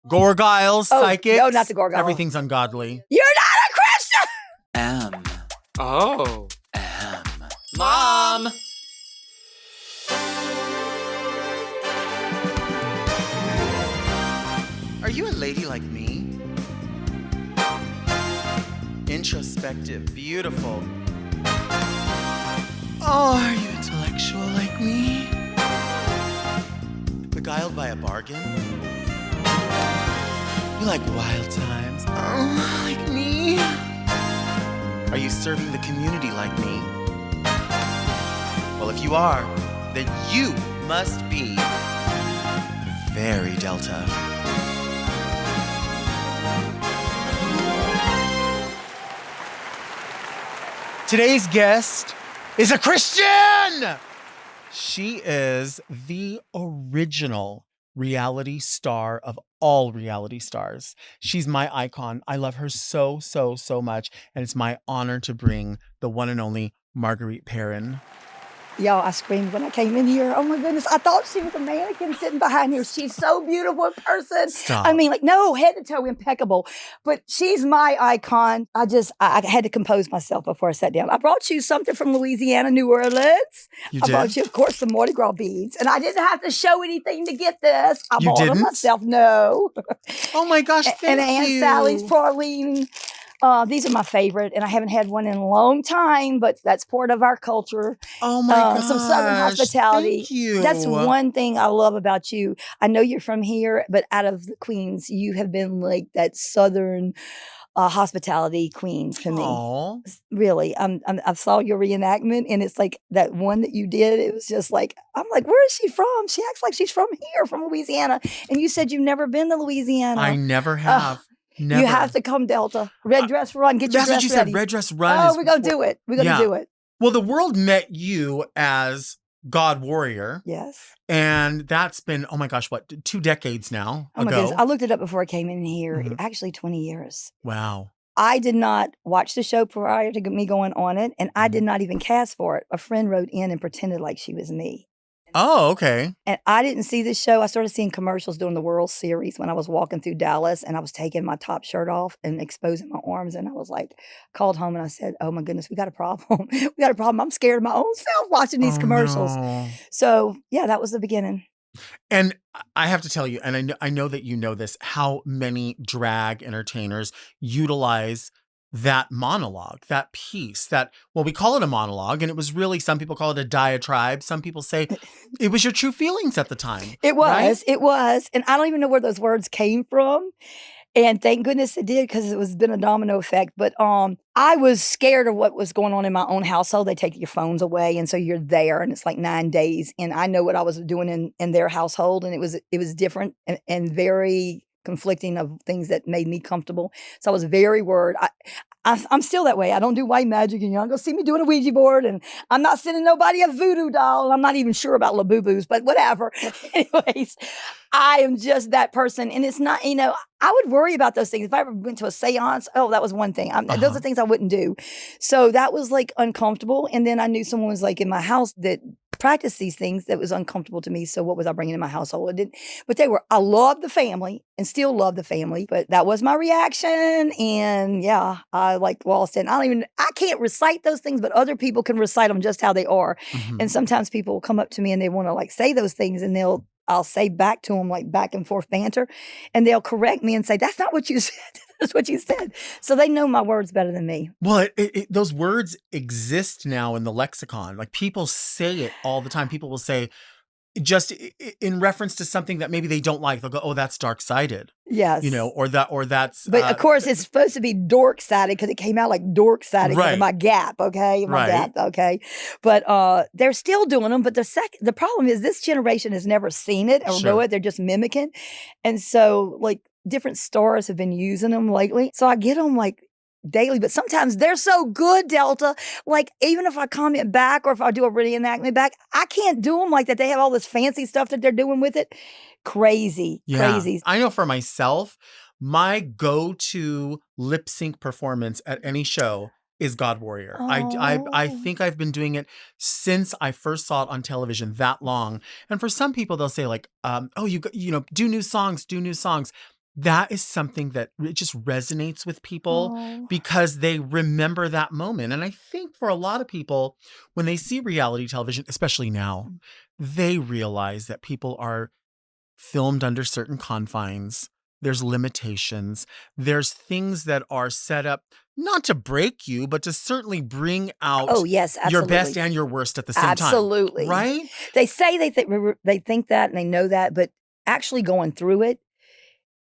Gorgiles, psychics. No, not the Gorgiles. Everything's ungodly. You're not a Christian! M. Oh. M. Mom! Are you a lady like me? Introspective, beautiful. Oh, are you intellectual like me? Beguiled by a bargain? You like wild times? Oh, like me? Are you serving the community like me? Well, if you are, then you must be very Delta. Today's guest is a Christian! She is the original reality star of all reality stars. She's my icon. I love her so, so, so much. And it's my honor to bring the one and only Marguerite Perrin. Y'all, I screamed when I came in here. Oh my goodness, I thought she was a mannequin sitting behind here. She's so beautiful in person. Stop. I mean, like, no, head to toe impeccable. But she's my icon. I had to compose myself before I sat down. I brought you something from Louisiana, New Orleans. You I did? brought you, of course, some Mardi Gras beads. And I didn't have to show anything to get this. I You bought them didn't? myself. No. Oh my gosh, thank And Aunt you. Sally's praline. These are my favorite, and I haven't had one in a long time, but that's part of our culture. Oh my gosh. Some Southern hospitality. Thank you. That's one thing I love about you. I know you're from here, but out of the queens, you have been like that Southern hospitality queen to me. Aw. Really, I saw your reenactment, and it's like that one that you did. It was just like, I'm like, where is she from? She acts like she's from here, from Louisiana. And you said you've never been to Louisiana. I never have. Never. You have to come, Delta. Red dress run. Get your That's dress what you ready. said. Red dress run. Oh, is we're going to do it. We're going to Yeah. do it. Well, the world met you as God Warrior. Yes. And that's been, oh my gosh, what, 2 decades now Oh my ago? goodness. I looked it up before I came in here. Mhm. Actually, 20 years. Wow. I did not watch the show prior to me going on it, and I did not even cast for it. A friend wrote in and pretended like she was me. Oh, okay. And I didn't see this show. I started seeing commercials during the World Series when I was walking through Dallas, and I was taking my top shirt off and exposing my arms. And I was like, called home and I said, oh my goodness, we got a problem. We got a problem. I'm scared of my own self watching these Oh, commercials. no. So yeah, that was the beginning. And I have to tell you, and I know that you know this, how many drag entertainers utilize that monologue, that piece, that, well, we call it a monologue, and it was really, some people call it a diatribe. Some people say it was your true feelings at the time. It was, right? it was. And I don't even know where those words came from. And thank goodness it did, because it was been a domino effect. But I was scared of what was going on in my own household. They take your phones away, and so you're there, and it's like 9 days. And I know what I was doing in their household, and it was different and very conflicting of things that made me comfortable. So I was very worried. I'm still that way. I don't do white magic, and you're not gonna see me doing a Ouija board, and I'm not sending nobody a voodoo doll, and I'm not even sure about Labubu's, but whatever. Anyways, I am just that person, and it's not, I would worry about those things. If I ever went to a seance, oh, that was one thing. Those are things I wouldn't do. So that was like uncomfortable. And then I knew someone was like in my house that practiced these things that was uncomfortable to me. So what was I bringing in my household? But I loved the family and still love the family, but that was my reaction. And yeah, I like lost it. I can't recite those things, but other people can recite them just how they are. Mhm. And sometimes people will come up to me and they want to like say those things, and I'll say back to them like back and forth banter, and they'll correct me and say, that's not what you said. That's what you said. So they know my words better than me. Well, those words exist now in the lexicon. Like, people say it all the time. People will say, just in reference to something that maybe they don't like, they'll go, oh, that's dark-sided. Yes. Or that's. But of course, it's supposed to be dork-sided because it came out like dork-sided because Right. of my gap, okay? My Right. gap, okay? But they're still doing them. But the problem is this generation has never seen it or Sure. know it. They're just mimicking. And so, like, different stars have been using them lately. So I get them, like, daily, but sometimes they're so good, Delta. Like, even if I comment back or if I do a reenactment back, I can't do them like that. They have all this fancy stuff that they're doing with it. Crazy. I know for myself, my go-to lip sync performance at any show is God Warrior. I Oh. think I've been doing it since I first saw it on television that long. And for some people, they'll say like, oh, you do new songs. that is something that it just resonates with people Oh. because they remember that moment. And I think for a lot of people, when they see reality television, especially now, they realize that people are filmed under certain confines. There's limitations. There's things that are set up not to break you, but to certainly bring out Oh, yes, your best absolutely. and your worst at the same time. Absolutely. Right? They say they think that and they know that, but actually going through it,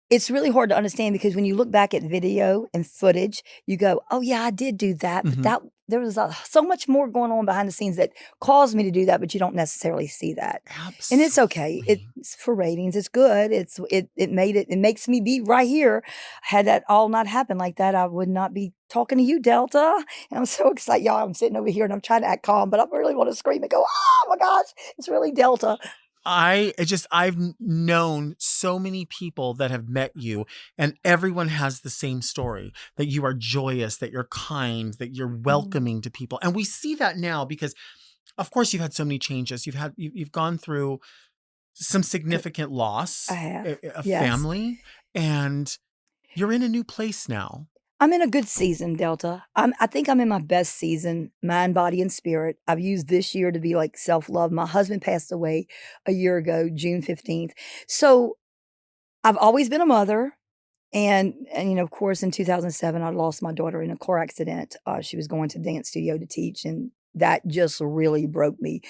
it's really hard to understand because when you look back at video and footage, you go, "Oh, yeah, I did do that," but Mhm. there was so much more going on behind the scenes that caused me to do that, but you don't necessarily see that. And it's okay. Absolutely. It's for ratings. It's good. It makes me be right here. Had that all not happened like that, I would not be talking to you, Delta. And I'm so excited. Y'all, I'm sitting over here and I'm trying to act calm, but I really want to scream and go, "Oh my gosh, it's really Delta." I've known so many people that have met you, and everyone has the same story, that you are joyous, that you're kind, that you're Mm. welcoming to people. And we see that now because of course you've had so many changes. You've gone through some significant loss, I have. a Yes. family, and you're in a new place now. I'm in a good season, Delta. I think I'm in my best season, mind, body, and spirit. I've used this year to be like self-love. My husband passed away a year ago, June 15th. So I've always been a mother. And of course, in 2007, I lost my daughter in a car accident. She was going to dance studio to teach, and that just really broke me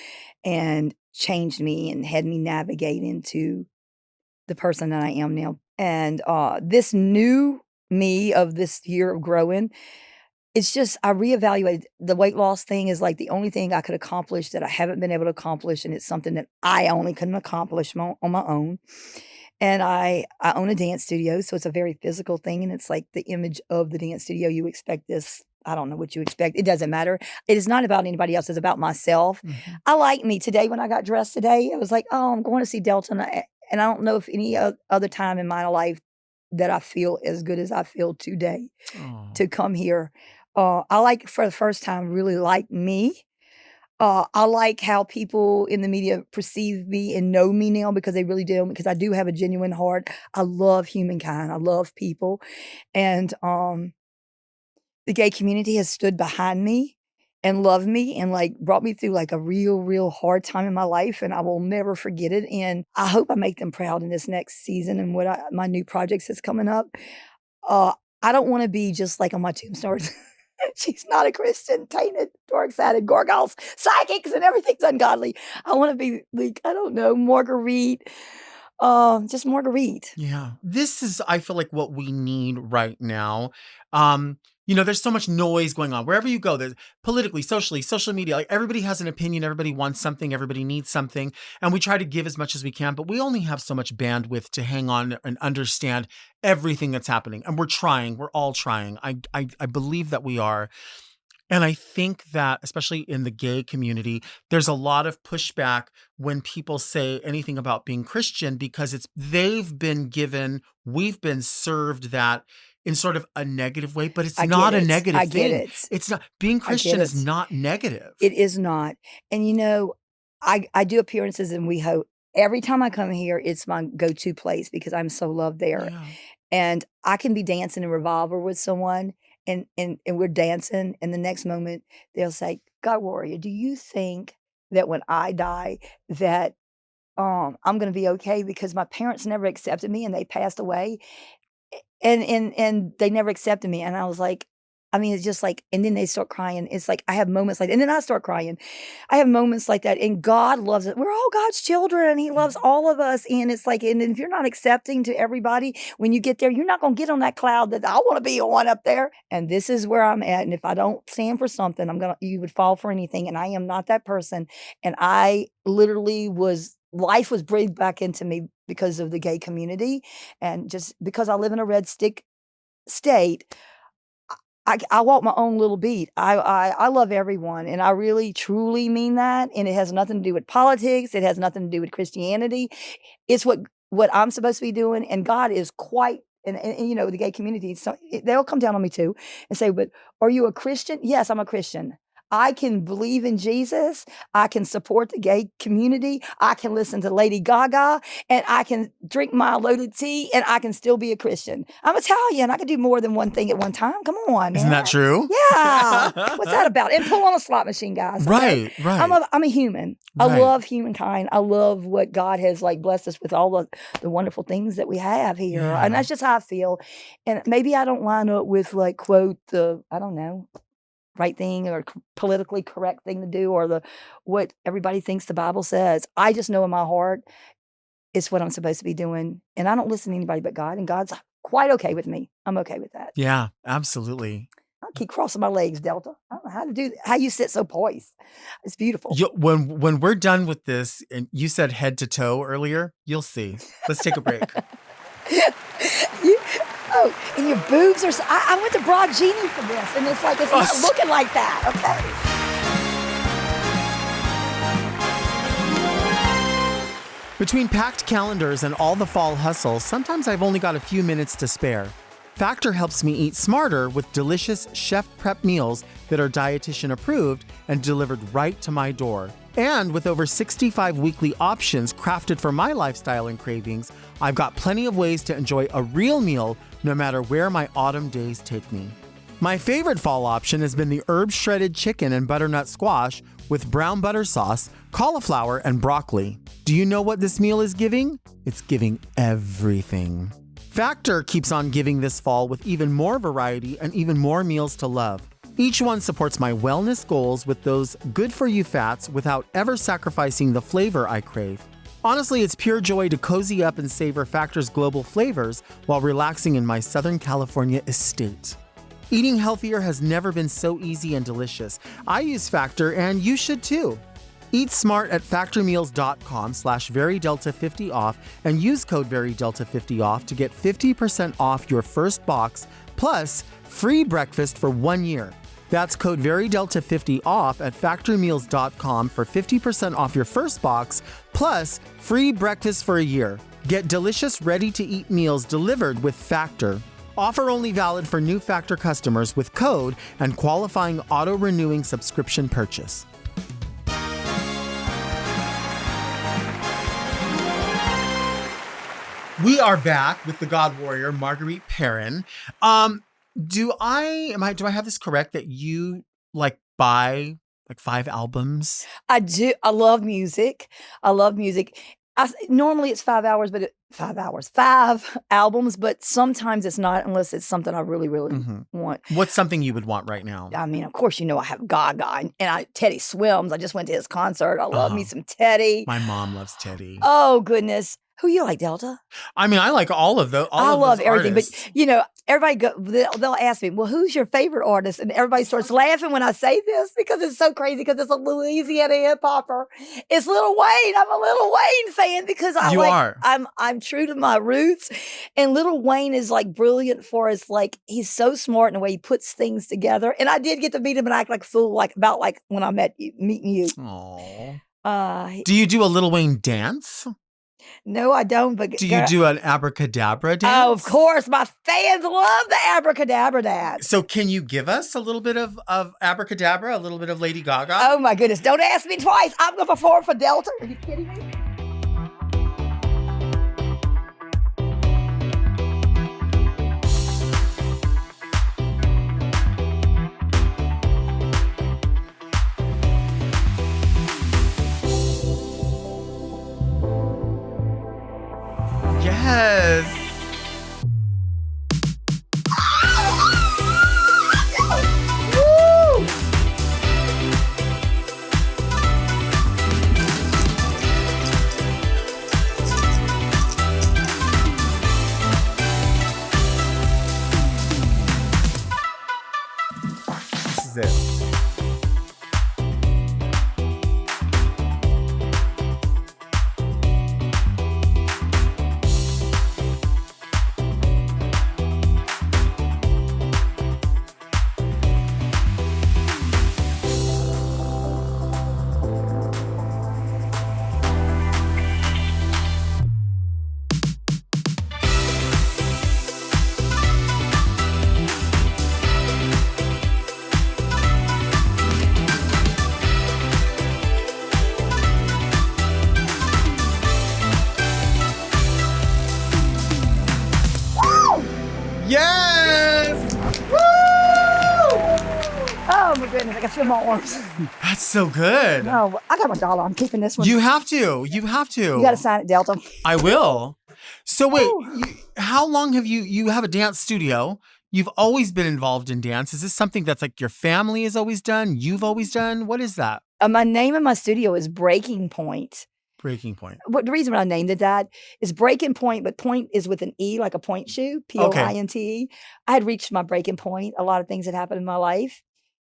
and changed me and had me navigate into the person that I am now. And this new me of this year of growing, it's just I reevaluated the weight loss thing is like the only thing I could accomplish that I haven't been able to accomplish, and it's something that I only couldn't accomplish on my own. And I own a dance studio, so it's a very physical thing, and it's like the image of the dance studio. You expect this. I don't know what you expect. It doesn't matter. It is not about anybody else. It's about myself. Mhm. I like me. Today, when I got dressed today, I was like, "Oh, I'm going to see Delta," and I don't know if any other time in my life that I feel as good as I feel today Oh. to come here. I like for the first time really like me. I like how people in the media perceive me and know me now because they really do, because I do have a genuine heart. I love humankind. I love people. And the gay community has stood behind me and loved me and like brought me through like a real, real hard time in my life. And I will never forget it. And I hope I make them proud in this next season and my new projects that's coming up. Uh, I don't want to be just like on my tombstone. She's not a Christian, tainted, dark-sided, gargoyles, psychics, and everything's ungodly. I wanna be like, I don't know, Marguerite, just Marguerite. Yeah. This is, I feel like, what we need right now. There's so much noise going on. Wherever you go, there's politically, socially, social media, like everybody has an opinion, everybody wants something, everybody needs something, and we try to give as much as we can, but we only have so much bandwidth to hang on and understand everything that's happening. And we're trying, we're all trying. I believe that we are. And I think that, especially in the gay community, there's a lot of pushback when people say anything about being Christian because we've been served that in sort of a negative way, but it's I get not a it. negative I get thing. it. It's not, being I get Christian is it. not negative. It is not. And, I do appearances in WeHo. Every time I come here, it's my go-to place because I'm so loved there. Yeah. And I can be dancing in Revolver with someone, and we're dancing, and the next moment, they'll say, "God Warrior, do you think that when I die that, I'm gonna be okay? Because my parents never accepted me, and they passed away, and they never accepted me." And I was like, I mean, it's just like and then they start crying. It's like I have moments like and then I start crying. I have moments like that, and God loves it. We're all God's children, and He loves all of us, and it's like and if you're not accepting to everybody, when you get there, you're not gonna get on that cloud that, "I wanna be on up there," and this is where I'm at, and if I don't stand for something, you would fall for anything, and I am not that person, and I literally was life was breathed back into me because of the gay community, and just because I live in a red stick state, I walk my own little beat. I love everyone, and I really truly mean that, and it has nothing to do with politics, it has nothing to do with Christianity. It's what I'm supposed to be doing, and God is quite the gay community, so they'll come down on me too and say, "But are you a Christian?" "Yes, I'm a Christian." I can believe in Jesus. I can support the gay community. I can listen to Lady Gaga, and I can drink my loaded tea, and I can still be a Christian. I'm Italian. I can do more than one thing at one time. Come on, man. Isn't that true? Yeah. What's that about? And pull on a slot machine, guys. Okay? Right. I'm a human. Right. I love humankind. I love what God has like blessed us with, all the wonderful things that we have here. Yeah. And that's just how I feel. And maybe I don't line up with like, quote, the, I don't know, right thing or politically correct thing to do, or what everybody thinks the Bible says. I just know in my heart it's what I'm supposed to be doing. And I don't listen to anybody but God. And God's quite okay with me. I'm okay with that. Yeah, absolutely. I keep crossing my legs, Delta. I don't know how to do that. How you sit so poised. It's beautiful. When we're done with this, and you said head to toe earlier, you'll see. Let's take a break. And your boobs are. I went to Broad Genie for this, and it's like it's not looking like that. Okay. Between packed calendars and all the fall hustle, sometimes I've only got a few minutes to spare. Factor helps me eat smarter with delicious chef-prep meals that are dietitian approved and delivered right to my door. And with over 65 weekly options crafted for my lifestyle and cravings, I've got plenty of ways to enjoy a real meal no matter where my autumn days take me. My favorite fall option has been the herb shredded chicken and butternut squash with brown butter sauce, cauliflower, and broccoli. Do you know what this meal is giving? It's giving everything. Factor keeps on giving this fall with even more variety and even more meals to love. Each one supports my wellness goals with those good-for-you fats without ever sacrificing the flavor I crave. Honestly, it's pure joy to cozy up and savor Factor's global flavors while relaxing in my Southern California estate. Eating healthier has never been so easy and delicious. I use Factor, and you should too. Eat smart at factormeals.com/verydelta50 off and use code verydelta50 off to get 50% off your first box plus free breakfast for 1 year. That's code verydelta50 off at factormeals.com for 50% off your first box plus free breakfast for a year. Get delicious ready-to-eat meals delivered with Factor. Offer only valid for new Factor customers with code and qualifying auto-renewing subscription purchase. We are back with the God Warrior, Marguerite Perrin. Do I have this correct that you buy 5 albums? I do. I love music. Normally it's 5 hours, but 5 albums, but sometimes it's not unless it's something I really, really want. What's something you would want right now? I mean, of course, I have Gaga and Teddy Swims. I just went to his concert. I love me some Teddy. My mom loves Teddy. Oh, goodness. Who you like, Delta? I mean, I like all of those. I love everything, artists. but everybody they'll ask me, well, who's your favorite artist? And everybody starts laughing when I say this because it's so crazy because it's a Louisiana hip hopper. It's Lil Wayne. I'm a Lil Wayne fan because I'm true to my roots. And Lil Wayne is brilliant for his he's so smart in the way he puts things together. And I did get to meet him and act like a fool about when I meeting you. Aww. Do you do a Lil Wayne dance? No, I don't. But do you do an abracadabra dance? Oh, of course. My fans love the abracadabra dance. So can you give us a little bit of abracadabra, a little bit of Lady Gaga? Oh, my goodness. Don't ask me twice. I'm going to perform for Delta. Are you kidding me? Yes. Woo! This is it. Yes! Woo! Oh my goodness, I can feel my arms. That's so good. No, I got my dollar. I'm keeping this one. You have to. You have to. You got to sign it, Delta. I will. So wait, Ooh. how long have you have a dance studio? You've always been involved in dance. Is this something that's like your family has always done? You've always done? What is that? My name of my studio is Breaking Point. Breaking Point. The reason I named it that is Breaking Point, but point is with an E, like a point shoe, P-O-I-N-T-E. I had reached my breaking point. A lot of things had happened in my life.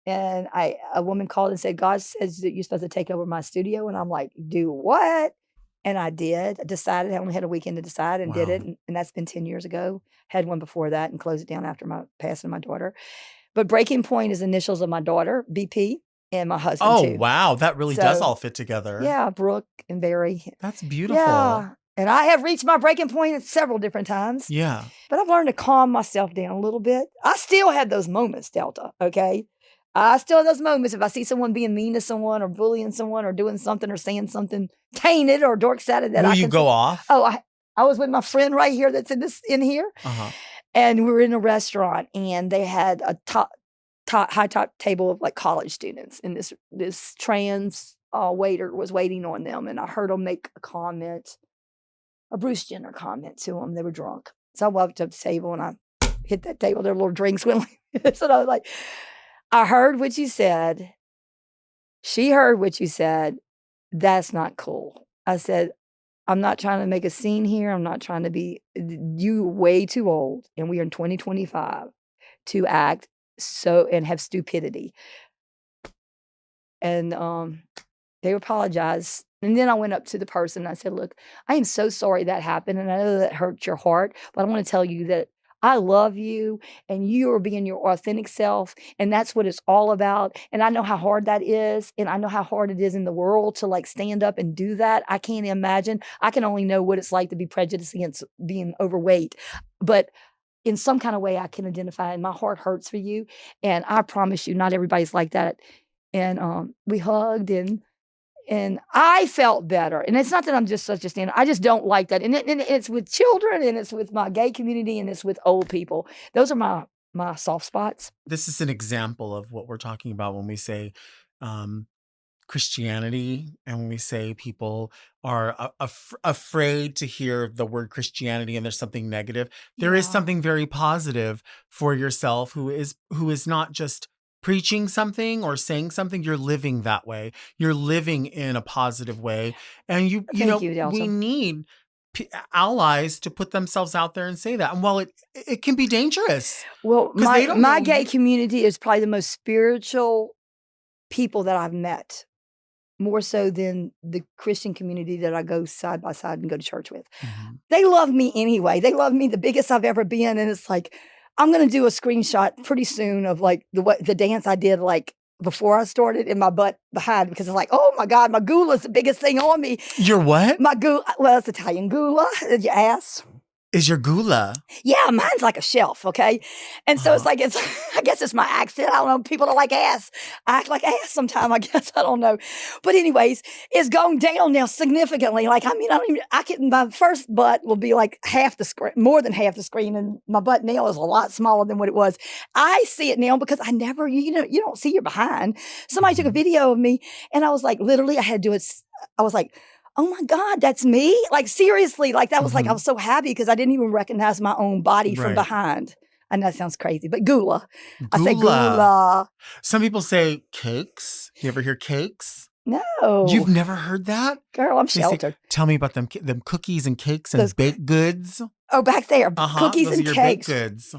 And a woman called and said, God says that you're supposed to take over my studio. And I'm like, do what? And I did. I decided. I only had a weekend to decide and did it. Wow. And that's been 10 years ago. Had one before that and closed it down after my passing of my daughter. But Breaking Point is initials of my daughter, BP, and my husband, too. Oh, wow. That really does So, all fit together. Yeah, Brooke and Barry. That's beautiful. Yeah. And I have reached my breaking point at several different times. Yeah. But I've learned to calm myself down a little bit. I still have those moments, Delta, okay? I still have those moments if I see someone being mean to someone or bullying someone or doing something or saying something tainted or dork-sided that Will I you can go off? Oh, I was with my friend right here that's in here. Uh-huh. And we were in a restaurant and they had a high top table of like college students. And this trans waiter was waiting on them. And I heard them make a Bruce Jenner comment to them. They were drunk. So I walked up to the table and I hit that table. Their little drinks went like this. And I was like, I heard what you said. She heard what you said. That's not cool. I said, I'm not trying to make a scene here. I'm not trying to be, you way too old. And we are in 2025 to act so and have stupidity. And they apologized. And then I went up to the person and I said, look, I am so sorry that happened. And I know that hurt your heart, but I want to tell you that I love you and you are being your authentic self. And that's what it's all about. And I know how hard that is. And I know how hard it is in the world to like stand up and do that. I can't imagine. I can only know what it's like to be prejudiced against being overweight. But in some kind of way, I can identify and my heart hurts for you. And I promise you, not everybody's like that. And we hugged and I felt better. And it's not that I'm just such a stand. I just don't like that. And it's with children and it's with my gay community and it's with old people. Those are my soft spots. This is an example of what we're talking about when we say Christianity and when we say people are afraid to hear the word Christianity and there's something negative. There is something very positive for yourself who is not just preaching something or saying something. You're living that way. You're living in a positive way. And you know, we need allies to put themselves out there and say that. And while it can be dangerous. Well, my gay community is probably the most spiritual people that I've met, more so than the Christian community that I go side by side and go to church with. Mm-hmm. They love me anyway. They love me the biggest I've ever been. And it's like, I'm going to do a screenshot pretty soon of like the dance I did like before I started in my butt behind because it's like, oh my God, my gula is the biggest thing on me. Your what? My gula, well, it's Italian gula, your ass. Is your gula? Yeah, mine's like a shelf, okay? And so it's like, I guess it's my accent. I don't know. People don't like ass. I act like ass sometimes, I guess. I don't know. But anyways, it's gone down now significantly. Like, I mean, my first butt will be like half the screen, more than half the screen. And my butt nail is a lot smaller than what it was. I see it now because I never, you don't see your behind. Somebody took a video of me and I was like, literally, I had to do it. I was like, oh my God, that's me? Like, seriously, like that was like, I was so happy because I didn't even recognize my own body from behind. I know that sounds crazy, but gula. I say gula. Some people say cakes. You ever hear cakes? No. You've never heard that? Girl, I'm sheltered. Tell me about them cookies and cakes and baked goods. Oh, back there. Cookies those and are your cakes. Baked goods.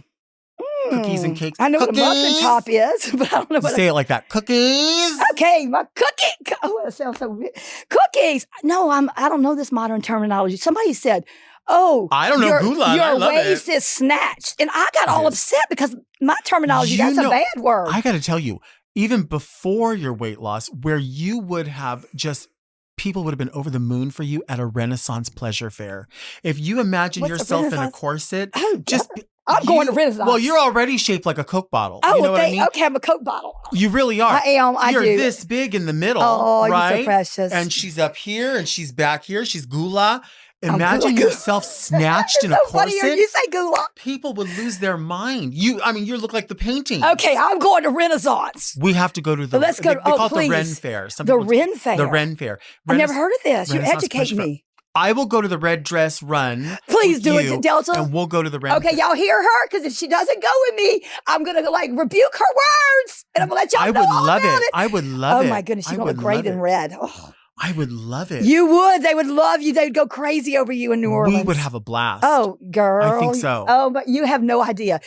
Cookies and cakes. I know what a muffin top is, but I don't know what say it like that. Cookies. Okay, my cookie. Oh, that sounds so weird. Cookies. No, I don't know this modern terminology. Somebody said, "Oh, I don't know gula. Your waist is snatched," and I got all upset because my terminology that's a bad word. I got to tell you, even before your weight loss, where you would have just. People would have been over the moon for you at a Renaissance pleasure fair. If you imagine yourself in a corset, I'm going to Renaissance. Well, you're already shaped like a Coke bottle. Oh, you know what I mean? Okay, I'm a Coke bottle. You really are. I am. You're this big in the middle, right? You're so precious. And she's up here and she's back here. She's gula. Imagine gula. yourself snatched in a So funny corset. hearing you say gula. People would lose their mind. You look like the painting. Okay, I'm going to Renaissance. We have to go to the. Let's go. They call it the Ren Please. Fair. Some The people- Ren Fair. The Ren Fair. I never heard of this. You Renaissance educate Pleasure Fair. me. I will go to the red dress run. Please with do it you, to Delta. And we'll go to the Ren Okay, Fair. y'all hear her? Because if she doesn't go with me, I'm going to like rebuke her words. And I'm going to let y'all I know would all love about it. I would love it. Oh my goodness, I you're going to would look great love in it. red. Oh. I would love it. You would. They would love you. They'd go crazy over you in New Orleans. We would have a blast. Oh, girl. I think so. Oh, but you have no idea.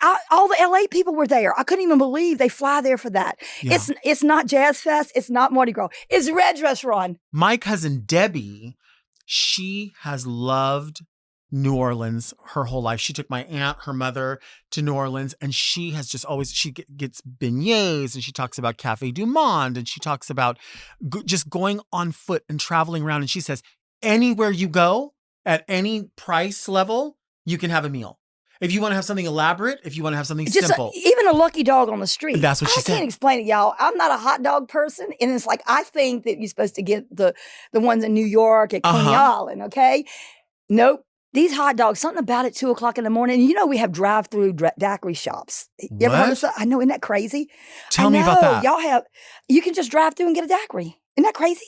All the LA people were there. I couldn't even believe they fly there for that. Yeah. It's not Jazz Fest. It's not Mardi Gras. It's Red Dress Run. My cousin Debbie, she has loved New Orleans her whole life. She took my aunt, her mother, to New Orleans, and she has just always, gets beignets, and she talks about Cafe du Monde, and she talks about just going on foot and traveling around. And she says, anywhere you go, at any price level, you can have a meal. If you want to have something elaborate, if you want to have something simple. Even a lucky dog on the street. That's what she said. I can't explain it, y'all. I'm not a hot dog person. And it's like, I think that you're supposed to get the ones in New York at Coney Island, okay? Nope. These hot dogs, something about it 2:00 in the morning. You know, we have drive-through daiquiri shops. You ever heard of that? I know, isn't that crazy? Tell me about that. Y'all you can just drive through and get a daiquiri. Isn't that crazy?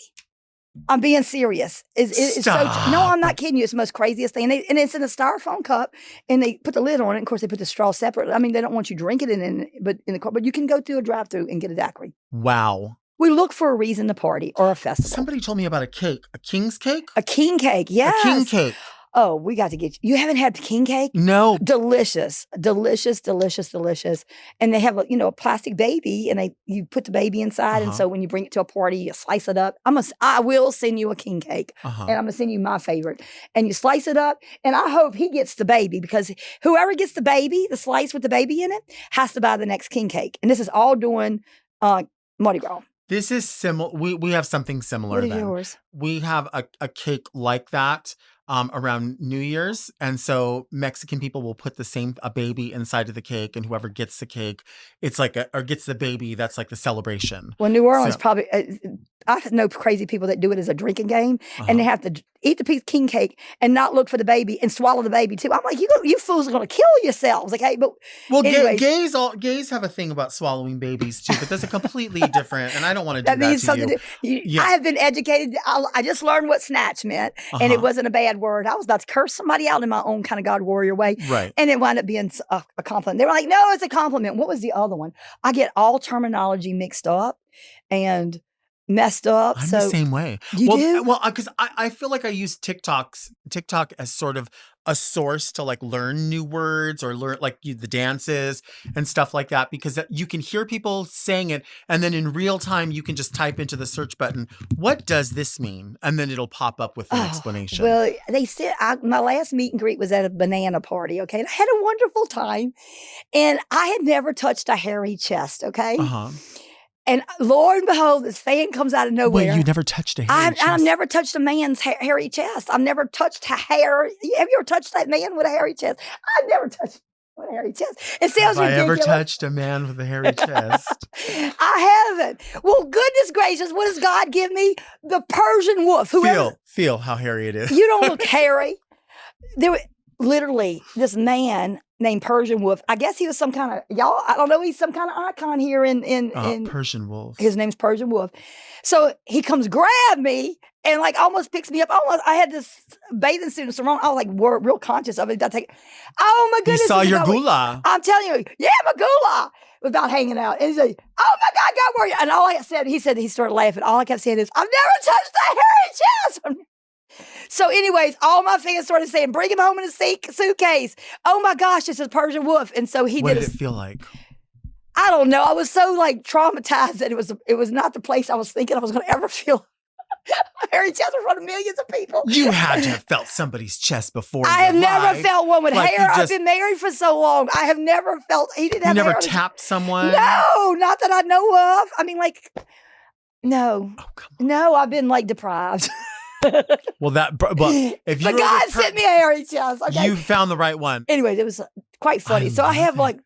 I'm being serious. It's so, no, I'm not kidding you. It's the most craziest thing. And it's in a styrofoam cup, and they put the lid on it. Of course, they put the straw separate. I mean, they don't want you drinking it but you can go through a drive-through and get a daiquiri. Wow. We look for a reason to party or a festival. Somebody told me about a cake, a king's cake? A king cake, yes. A king cake. Oh, we got to get you. You haven't had king cake? No. Delicious, delicious, delicious, delicious. And they have a plastic baby, and you put the baby inside. And so when you bring it to a party, you slice it up. I will send you a king cake, and I'm gonna send you my favorite. And you slice it up, and I hope he gets the baby, because whoever gets the baby, the slice with the baby in it, has to buy the next king cake. And this is all doing Mardi Gras. This is similar. We have something similar. What are yours? We have a cake like that. Around New Year's. And so Mexican people will put a baby inside of the cake, and whoever gets the cake, it's like or gets the baby, that's like the celebration. Well, New Orleans probably, I know crazy people that do it as a drinking game, and they have to eat the piece of king cake and not look for the baby and swallow the baby too. I'm like, you fools are going to kill yourselves. Okay. But gays have a thing about swallowing babies too, but that's a completely different, and I don't want to do that means to something you. Yeah. I have been educated. I just learned what snatch meant, and it wasn't a bad word. I was about to curse somebody out in my own kind of God warrior way. Right. And it wound up being a compliment. They were like, no, it's a compliment. What was the other one? I get all terminology mixed up and messed up. I'm so the same way. You do? Well, because I feel like I use TikTok as sort of a source to like learn new words or learn like the dances and stuff like that, because you can hear people saying it, and then in real time you can just type into the search button, what does this mean? And then it'll pop up with an explanation. Well, they said my last meet and greet was at a banana party, okay? And I had a wonderful time, and I had never touched a hairy chest, okay? And lo and behold, this fan comes out of nowhere. Wait, you never touched a hairy chest? I've never touched a man's hairy chest. I've never touched hair. Have you ever touched that man with a hairy chest? I've never touched with a hairy chest. It sounds ridiculous. Have I ever touched a man with a hairy chest? I haven't. Well, goodness gracious, what does God give me? The Persian wolf. Feel how hairy it is. You don't look hairy. Literally, this man named Persian Wolf. I guess he was some kind of, I don't know, he's some kind of icon here in Persian Wolf. His name's Persian Wolf. So he comes grab me and like almost picks me up. I had this bathing suit and sarong. I was like real conscious of it. Oh my goodness. He saw your gula. I'm telling you, yeah, my gula was about hanging out. And he's like, oh my God, where are you? And all I said, he started laughing. All I kept saying is, I've never touched that hairy chest. So anyways, all my fans started saying, bring him home in a suitcase. Oh my gosh, this is Persian Wolf. And so What did it feel like? I don't know. I was so like traumatized that it was not the place I was thinking I was going to ever feel a hairy chest in front of millions of people. You had to have felt somebody's chest before. I have never felt one with like hair. I've been married for so long. I have never felt, he didn't have hair. You never tapped someone? No, not that I know of. I mean, like, no. Oh, come on. No, I've been like deprived. Well, if you God sent me a hairy chest. Okay? You found the right one. Anyway, it was quite funny. So I have like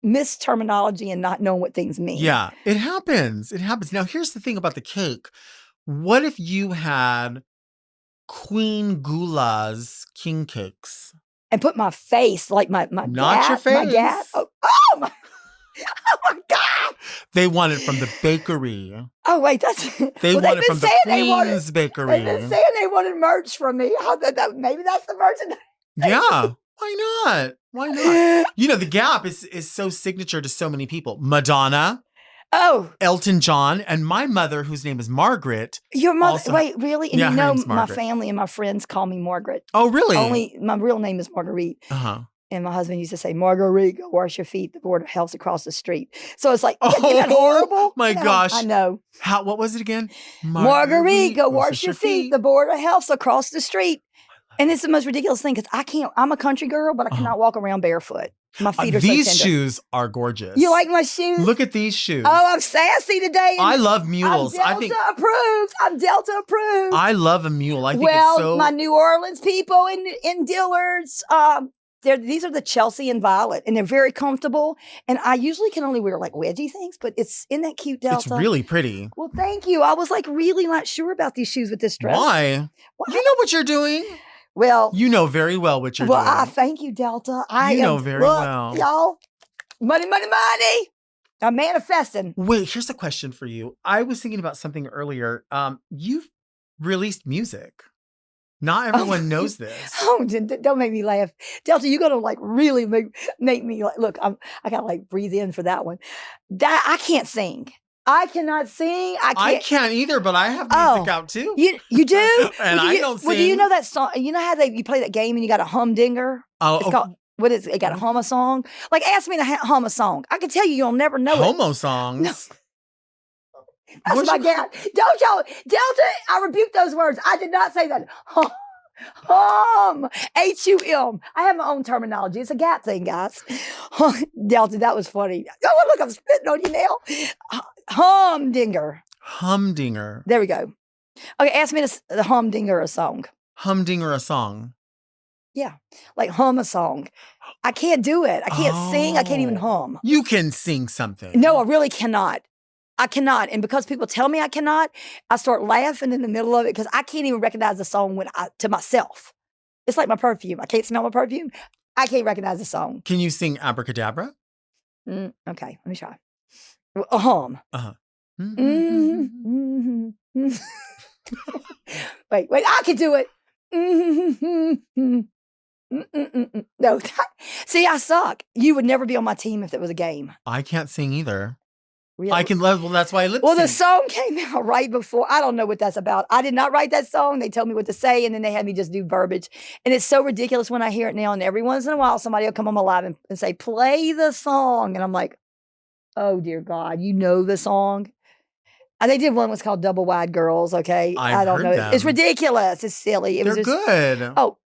misterminology and not knowing what things mean. Yeah, it happens. It happens. Now, here's the thing about the cake. What if you had Queen Gula's king cakes. And put my face, like my Not your gat, my gat. face. Oh my, oh my God. They want it from the bakery. Oh, wait, that's... They well, want it from the Queen's they've bakery. been saying they wanted merch from me. Maybe that's the merchandise. Yeah. Why not? Why not? You know, the Gap is so signature to so many people. Madonna, Oh, Elton John, and my mother, whose name is Margaret. your mother. Also- wait, really? And Yeah, you her know, name's my Margaret. family and my friends call me Margaret. Oh, really? Only my real name is Marguerite. Uh-huh. And my husband used to say, Marguerite, go wash your feet. The Board of Health's across the street. So it's like, isn't that horrible? My You know, gosh. I know. What was it again? Marguerite, go wash your feet. The Board of Health's across the street. And it's the most ridiculous thing because I'm a country girl, but I cannot walk around barefoot. My feet are so These tender. shoes are gorgeous. You like my shoes? Look at these shoes. Oh, I'm sassy today. I love mules. I'm Delta approved. I'm Delta approved. I love a mule. I think well, it's so... my New Orleans people in Dillard's, these are the Chelsea and Violet, and they're very comfortable. And I usually can only wear like wedgie things, but isn't that cute, Delta? It's really pretty. Well, thank you. I was like really not sure about these shoes with this dress. Why? Well, You know what you're doing. Well, You know very well what you're well, doing. I thank you, Delta. You know very well. Y'all, money, money, money. I'm manifesting. Wait, here's a question for you. I was thinking about something earlier. You've released music. Not everyone knows this. Oh, don't make me laugh. Delta, you're going to like really make me like, look, I got to like breathe in for that one. That I can't sing. I cannot sing. I can't either, but I have music out too. You do? And I don't sing. Well, do you know that song? You know how you play that game and you got a humdinger? Oh, It's called, what is it? You got to hum a song? Like, ask me to hum a song. I can tell you'll never know it. Homo songs. No. That's my gat. Don't y'all, Delta, I rebuke those words. I did not say that. Hum. H-U-M. I have my own terminology. It's a gat thing, guys. Delta, that was funny. Oh, look, I'm spitting on you now. Humdinger. Humdinger. There we go. Okay, ask me the humdinger a song. Humdinger a song. Yeah, like hum a song. I can't do it. I can't sing. I can't even hum. You can sing something. No, I really cannot. I cannot. And because people tell me I cannot, I start laughing in the middle of it because I can't even recognize the song to myself. It's like my perfume. I can't smell my perfume. I can't recognize the song. Can you sing Abracadabra? Okay, let me try. A hum. Uh-huh. Wait, I can do it. No, see, I suck. You would never be on my team if it was a game. I can't sing either. Really? I can well, that's why I lip sync. Well, the song came out right before. I don't know what that's about. I did not write that song. They told me what to say, and then they had me just do verbiage. And it's so ridiculous when I hear it now. And every once in a while, somebody will come on my live and say, play the song. And I'm like, oh, dear God, you know the song? And they did one was called Double Wide Girls, okay? I don't know. them. It's ridiculous. It's silly. They're good. Oh,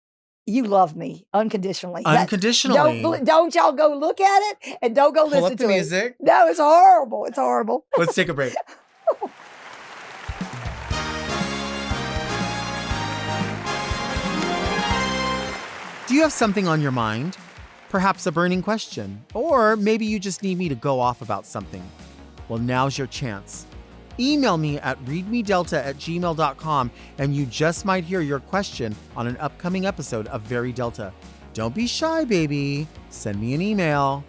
you love me unconditionally. Unconditionally. Don't y'all go look at it and don't go Pull listen up to the it. music. No, it's horrible. It's horrible. Let's take a break. Do you have something on your mind? Perhaps a burning question. Or maybe you just need me to go off about something. Well, now's your chance. Email me at readmedelta@gmail.com and you just might hear your question on an upcoming episode of Very Delta. Don't be shy, baby. Send me an email.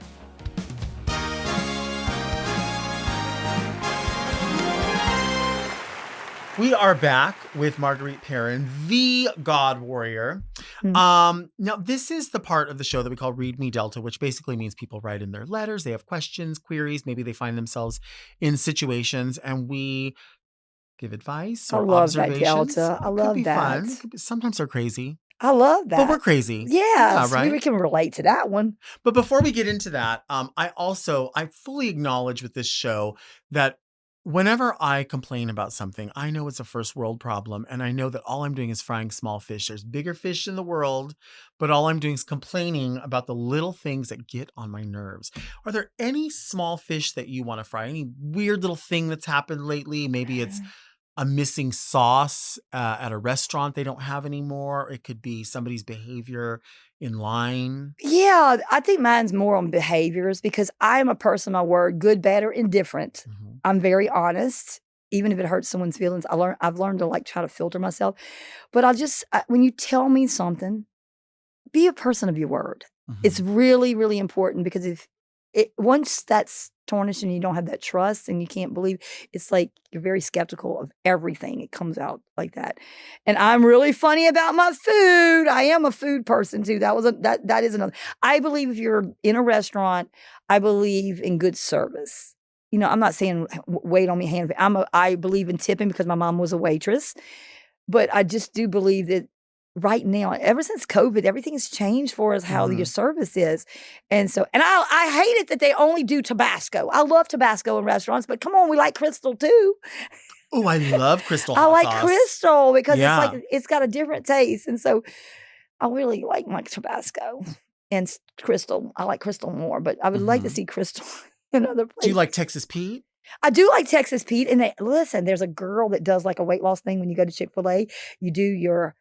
We are back with Marguerite Perrin, the God Warrior. Now, this is the part of the show that we call Read Me Delta, which basically means people write in their letters. They have questions, queries. Maybe they find themselves in situations, and we give advice or I love observations. that, Delta. I love that. Fun. Sometimes they're crazy. I love that. But we're crazy. Yes, right? we can relate to that one. But before we get into that, I fully acknowledge with this show that whenever I complain about something, I know it's a first world problem. And I know that all I'm doing is frying small fish. There's bigger fish in the world, but all I'm doing is complaining about the little things that get on my nerves. Are there any small fish that you want to fry? Any weird little thing that's happened lately? Maybe it's a missing sauce at a restaurant they don't have anymore. It could be somebody's behavior in line. Yeah, I think mine's more on behaviors because I am a person, my word, good, bad, or indifferent. Mm-hmm. I'm very honest. even if it hurts someone's feelings. I've learned to like try to filter myself. But when you tell me something, be a person of your word. Mhm. It's really, really important because once that's tarnished and you don't have that trust and you can't believe, it's like you're very skeptical of everything. It comes out like that. And I'm really funny about my food. I am a food person too. That is another. I believe if you're in a restaurant, I believe in good service. You know, I'm not saying wait on me, hand. I believe in tipping because my mom was a waitress, but I just do believe that right now, ever since COVID, everything has changed for us how your service is. And I hate it that they only do Tabasco. I love Tabasco in restaurants, but come on, we like Crystal too. Oh, I love Crystal I hot like sauce. Crystal because Yeah. it's like it's got a different taste. And so I really like my Tabasco and Crystal. I like Crystal more, but I would like to see Crystal in other places. Do you like Texas Pete? I do like Texas Pete. And listen, there's a girl that does like a weight loss thing when you go to Chick-fil-A. You do your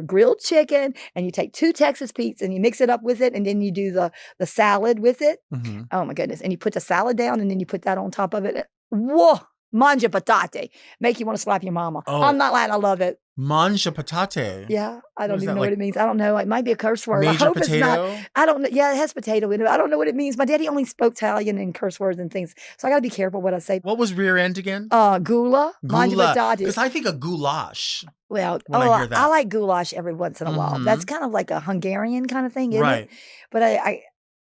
grilled chicken and you take 2 Texas Petes and you mix it up with it. And then you do the salad with it. Mm-hmm. Oh my goodness. And you put the salad down and then you put that on top of it. Whoa. Manja patate. Make you want to slap your mama. Oh. I'm not lying. I love it. Manja patate. Yeah. I don't is even that, know what it means. I don't know. It might be a curse word. Major I hope potato? it's not. I don't know. Yeah, it has potato in it. I don't know what it means. My daddy only spoke Italian and curse words and things. So I got to be careful what I say. What was rear end again? Gula. Manja patate. Because I think of goulash. Well, when I hear that. I like goulash every once in a while. That's kind of like a Hungarian kind of thing, isn't Right. it? But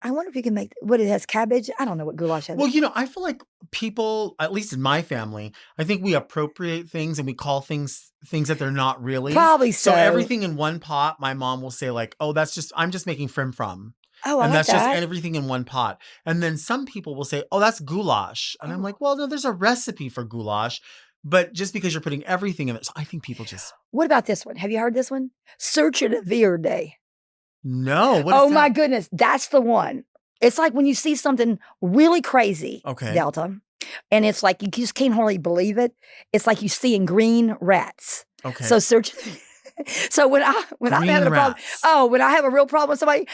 I wonder if you can make what it has cabbage. I don't know what goulash has. Well, you know, I feel like people, at least in my family, I think we appropriate things and we call things that they're not really. Probably so. So everything in one pot, my mom will say like, "Oh, I'm just making from." Oh, I and like that's that. just everything in one pot. And then some people will say, "Oh, that's goulash," and I'm like, "Well, no, there's a recipe for goulash." But just because you're putting everything in it, so I think people just. What about this one? Have you heard this one? Search de Verde. No. What is Oh that? my goodness, that's the one. It's like when you see something really crazy, Okay. Delta, and it's like you just can't hardly believe it. It's like you seeing green rats. Okay. So search. So when I'm having a problem, rats. when I have a real problem with somebody,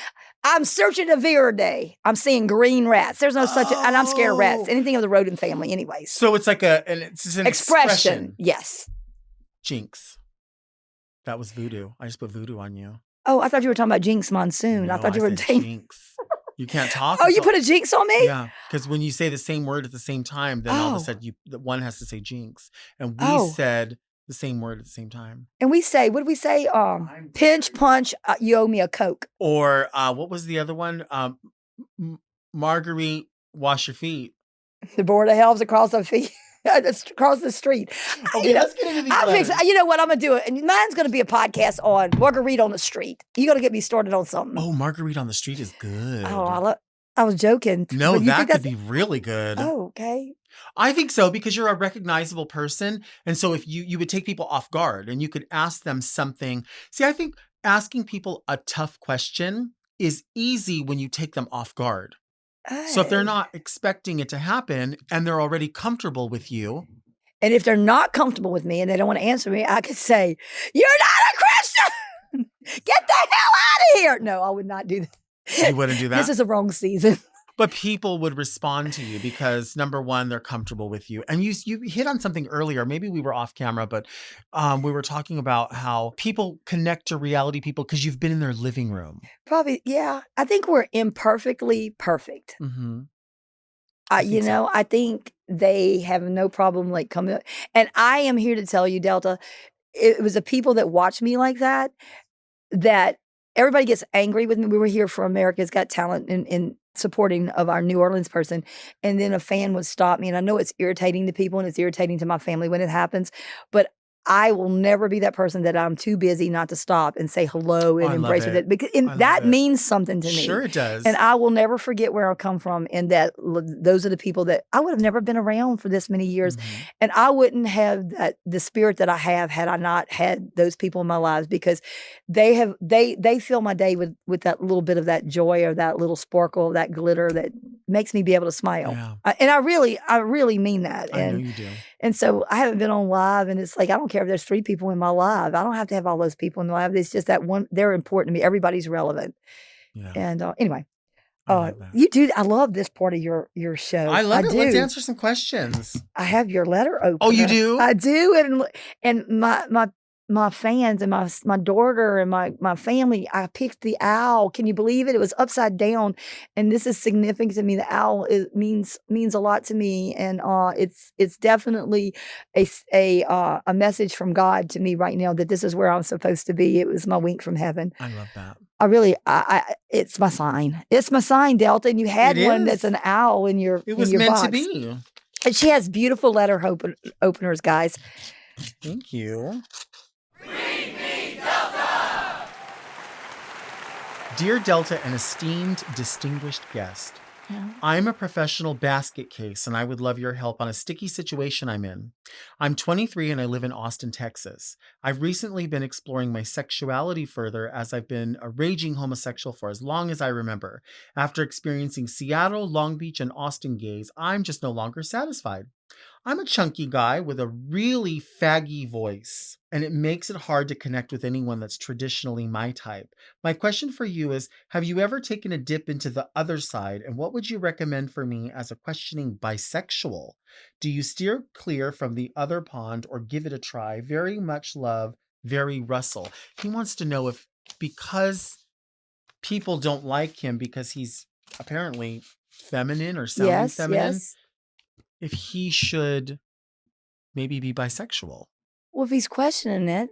I'm searching a Verde. I'm seeing green rats. There's no such, and I'm scared of rats. Anything of the rodent family, anyways. So it's like it's an expression. Yes. Jinx. That was voodoo. I just put voodoo on you. Oh, I thought you were talking about Jinx Monsoon. I No, thought you were said saying. Jinx. You can't talk. Oh, you put a jinx on me? Yeah, because when you say the same word at the same time, then all of a sudden the one has to say jinx, and we said the same word at the same time. And we say, what did we say? Pinch, punch, you owe me a Coke. Or what was the other one? Marguerite, wash your feet. The board of helps across the feet. Across the street. Okay, let's get into these letters. You know what? I'm going to do it. And mine's going to be a podcast on Marguerite on the street. You're going to get me started on something. Oh, Marguerite on the street is good. Oh, I was joking. No, that could be really good. Oh, okay. I think so because you're a recognizable person. And so if you would take people off guard and you could ask them something. See, I think asking people a tough question is easy when you take them off guard. So if they're not expecting it to happen and they're already comfortable with you. And if they're not comfortable with me and they don't want to answer me, I could say, "You're not a Christian! Get the hell out of here!" No, I would not do that. You wouldn't do that? This is the wrong season. But people would respond to you because, number one, they're comfortable with you. And you hit on something earlier. Maybe we were off camera, but we were talking about how people connect to reality people because you've been in their living room. Probably, yeah. I think we're imperfectly perfect. Mm-hmm. I think they have no problem like coming up. And I am here to tell you, Delta, it was the people that watch me like that everybody gets angry with me. We were here for America's Got Talent in supporting of our New Orleans person. And then a fan would stop me. And I know it's irritating to people and it's irritating to my family when it happens. But I will never be that person that I'm too busy not to stop and say hello and embrace it. Because that means something to me. Sure it does. And I will never forget where I come from. And that those are the people that I would have never been around for this many years. Mm-hmm. And I wouldn't have the spirit that I have had I not had those people in my lives, because they fill my day with that little bit of that joy or that little sparkle, that glitter that makes me be able to smile. Yeah. And I really mean that. I know you do. And so I haven't been on live, and it's like, I don't care if there's 3 people in my live. I don't have to have all those people in the live. It's just that one, they're important to me. Everybody's relevant. Yeah. And anyway, I love that. You do. I love this part of your show. I love it. do. Let's answer some questions. I have your letter open. Oh, you do? I do, and my fans and my daughter and my family. I picked the owl. Can you believe it? It was upside down, and this is significant to me. The owl means a lot to me, and it's definitely a message from God to me right now that this is where I'm supposed to be. It was my wink from heaven. I love that. It's my sign. It's my sign, Delta. And you had It one is. that's an owl in your It was in your meant box. to be. And she has beautiful letter openers, guys. Thank you. Dear Delta and esteemed distinguished guest, I'm a professional basket case and I would love your help on a sticky situation I'm in. I'm 23 and I live in Austin, Texas. I've recently been exploring my sexuality further as I've been a raging homosexual for as long as I remember. After experiencing Seattle, Long Beach, and Austin gays, I'm just no longer satisfied. I'm a chunky guy with a really faggy voice, and it makes it hard to connect with anyone that's traditionally my type. My question for you is, have you ever taken a dip into the other side, and what would you recommend for me as a questioning bisexual? Do you steer clear from the other pond or give it a try? Very much love, Very Russell. He wants to know if, because people don't like him because he's apparently feminine or sounding feminine, if he should maybe be bisexual. Well, if he's questioning it,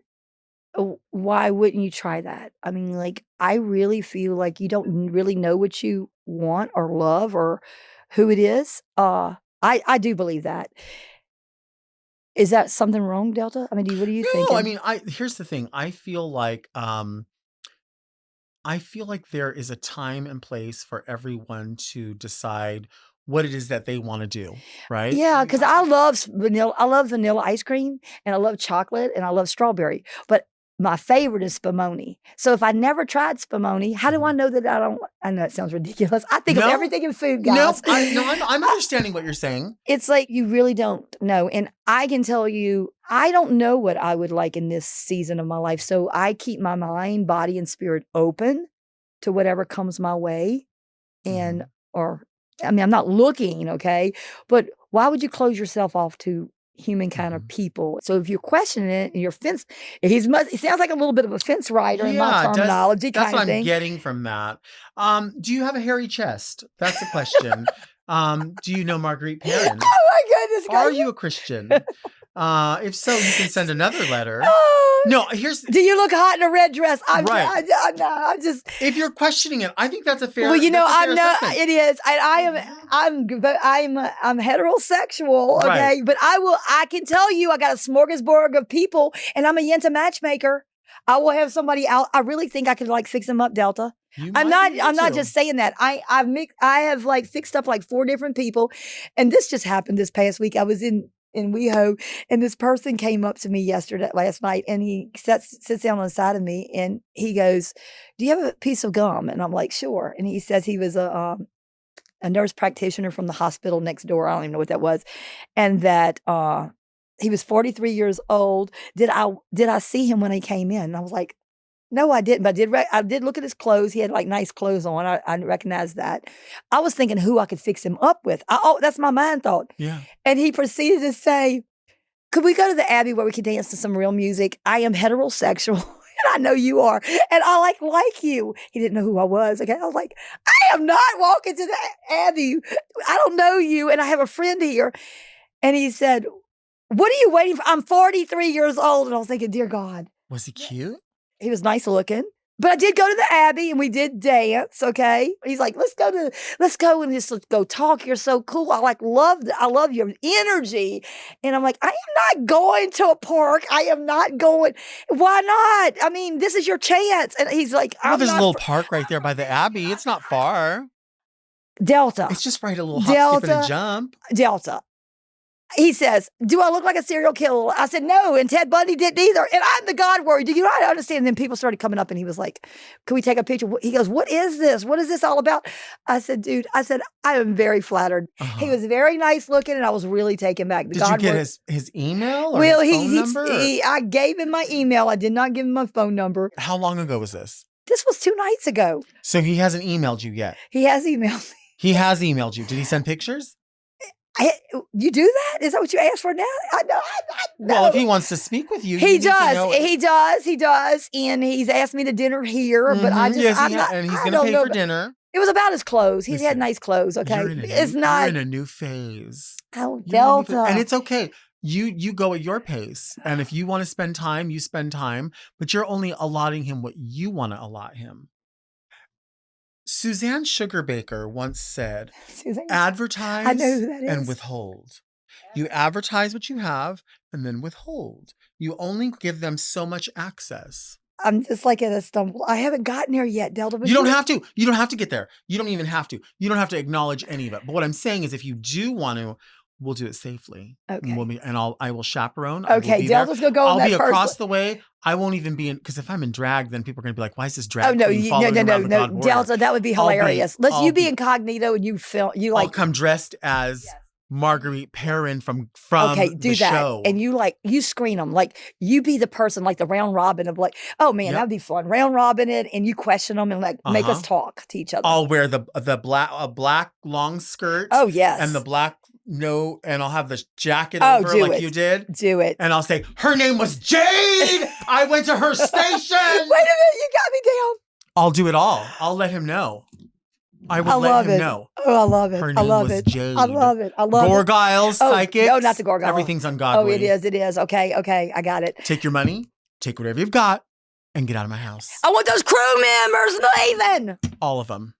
why wouldn't you try that? I mean, like, I really feel like you don't really know what you want or love or who it is. I do believe that. Is that something wrong, Delta? I mean, what do you think? No, I mean, here's the thing. I feel like there is a time and place for everyone to decide what it is that they want to do, right? Yeah, because I love vanilla. I love vanilla ice cream, and I love chocolate, and I love strawberry. But my favorite is spumoni. So if I never tried spumoni, how do I know that I don't? I know it sounds ridiculous. I think of everything in food, guys. I'm understanding what you're saying. It's like you really don't know. And I can tell you, I don't know what I would like in this season of my life. So I keep my mind, body, and spirit open to whatever comes my way. And, I'm not looking, okay? But why would you close yourself off to human kind of people? So if you're questioning it and you're he sounds like a little bit of a fence rider in my terminology. That's what I'm getting from that. Do you have a hairy chest? That's the question. Do you know Marguerite Perrin? Oh my goodness! Are you a Christian? If so, you can send another letter. No, do you look hot in a red dress? I'm just. If you're questioning it, I think that's a fair. Well, I'm not. It is. I'm heterosexual. Okay, right. But I can tell you, I got a smorgasbord of people, and I'm a Yenta matchmaker. I will have somebody out. I really think I could fix them up, Delta. I'm not just saying that. I have fixed up 4 different people, and this just happened this past week. I was in WeHo, and this person came up to me last night, and he sits down on the side of me, and he goes, "Do you have a piece of gum?" And I'm like, "Sure." And he says he was a nurse practitioner from the hospital next door. I don't even know what that was, and that he was 43 years old. Did I see him when he came in? And I was like, no, I didn't. But I did look at his clothes. He had nice clothes on. I recognized that. I was thinking who I could fix him up with. That's my mind thought. Yeah. And he proceeded to say, "Could we go to the Abbey where we could dance to some real music? I am heterosexual, and I know you are, and I like you." He didn't know who I was. Okay, I was like, "I am not walking to the Abbey. I don't know you, and I have a friend here." And he said, "What are you waiting for? I'm 43 years old." And I was thinking, dear God. Was he cute? He was nice looking. But I did go to the Abbey and we did dance, okay? He's like, let's go and just let's go talk. You're so cool. I love your energy. And I'm like, I am not going to a park. I am not going. Why not? I mean, this is your chance. And he's like, there's a little park right there by the Abbey. It's not far. Delta. It's just right a little hop, skip, and a jump. Delta. He says, "Do I look like a serial killer?" I said, "No," and Ted Bundy didn't either. And I'm the God warrior. Do you not understand? And then people started coming up, and he was like, "Can we take a picture?" He goes, "What is this? What is this all about?" I said, "Dude," I am very flattered. He was very nice looking, and I was really taken back. Did you get his email or his phone number? I gave him my email. I did not give him my phone number. How long ago was this? This was 2 nights ago. So he hasn't emailed you yet. He has emailed me. He has emailed you. Did he send pictures? You do that? Is that what you asked for now? I know. Well, if he wants to speak with you, He you need to know does. it. He does. And he's asked me to dinner here, but I Mhm. just, Yes, I'm not, and he's I going to don't pay know for about- dinner. It was about his clothes. He had Listen, nice clothes, okay? You're in a new phase. Oh, You're in a new phase. Delta. And it's okay. You go at your pace. And if you want to spend time, you spend time. But you're only allotting him what you want to allot him. Suzanne Sugarbaker once said, Suzanne. advertise I know who that and is. withhold. You advertise what you have and then withhold. You only give them so much access. I'm just like at a stumble. I haven't gotten there yet, Delta. But You don't have to. You don't have to get there. You don't even have to. You don't have to acknowledge any of it. But what I'm saying is if you do want to, we'll do it safely. Okay. And I will chaperone. I will Okay, be there. Delta's going to go on I'll that be first across one. the way. I won't even be in, because if I'm in drag, then people are going to be like, why is this drag Oh, no, queen following around the God border? Delta, that would be hilarious. I'll You be be- incognito and you film, you I'll like, come dressed as Marguerite Perrin from okay, do the that. show. And you screen them. Like, you be the person, like the round robin of like, oh man, Yep. that'd be fun. Round robin it, and you question them and like make us Uh-huh. talk to each other. I'll wear a black long skirt. Oh, yes. And the black and I'll have the jacket Oh, over do like it. you did. Do it. And I'll say, her name was Jade. I went to her station. Wait a minute, you got me down. I'll do it all. I'll let him know. I will let him know. Oh, I love it. Her I name love was it. Jade. I love it. I love it. Gorgiles, Oh, psychics. no, not the Gorgile. Everything's Oh, ungodly. it is. It is. Okay. Okay. I got it. Take your money, take whatever you've got, and get out of my house. I want those crew members leaving. All of them.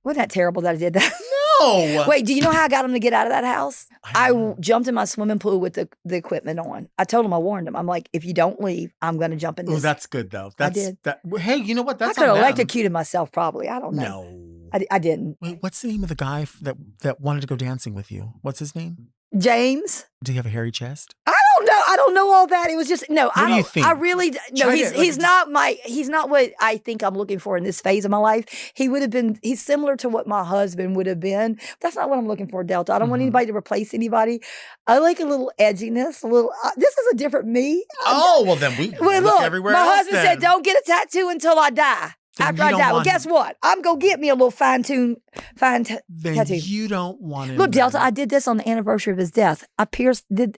Wasn't that terrible that I did that? No. Wait, do you know how I got them to get out of that house? I don't know. Jumped in my swimming pool with the equipment on. I told them, I warned them. I'm like, if you don't leave, I'm going to jump in this. Oh, that's good though. did. Hey, you know what? I That's could have on them. electrocuted myself probably. I don't know. No. I didn't. Wait, what's the name of the guy that wanted to go dancing with you? What's his name? James? Do you have a hairy chest? I don't know. I don't know all that. It was just, no. What do you think? I really, no, Try he's to, like, he's not what I think I'm looking for in this phase of my life. He's similar to what my husband would have been. That's not what I'm looking for, Delta. I don't want Mhm. anybody to replace anybody. I like a little edginess, this is a different me. Oh, well then we Well, look look, everywhere my else husband then. said, don't get a tattoo until I die. Then After you I don't die. Well, want guess him. what? I'm going to get me a little fine Then tattoo. you don't want him. Look, Delta, then. I did this on the anniversary of his death. I